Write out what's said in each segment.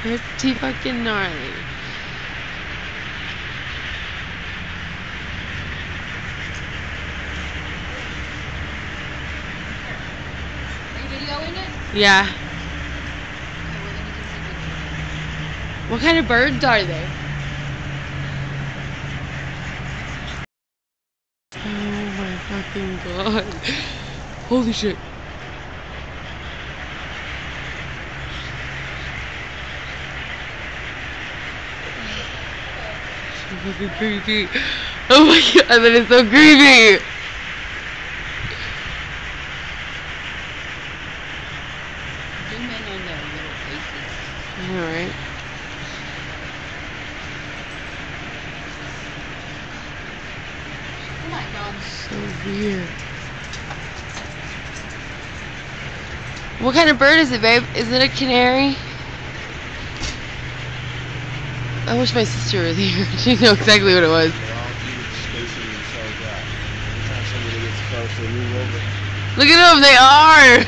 Pretty fucking gnarly. Are you videoing it? Yeah. Okay, well then you can see video. What kind of birds are they? Oh my fucking god. Holy shit. So fucking creepy. Oh my god, that is so creepy. Zoom in on their little faces. Alright. Oh my god. So weird. What kind of bird is it, babe? Is it a canary? I wish my sister was here. She'd know exactly what it was. They all keep spacing themselves out. Anytime somebody gets close, they move over. Look at them, they are!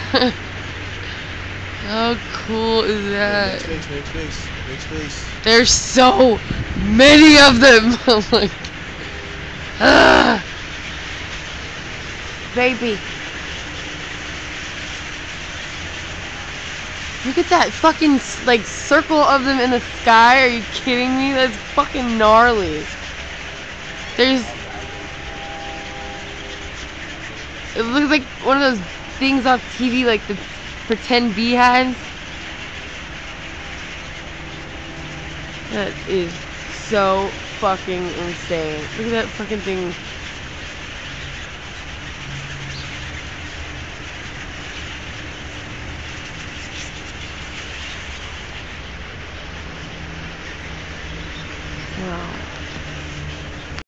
How cool is that? Make space. There's so many of them! I'm like, ah! Baby. Look at that fucking, like, circle of them in the sky. Are you kidding me? That's fucking gnarly. There's... It looks like one of those things off TV, like the pretend beehives. That is so fucking insane. Look at that fucking thing. Wow.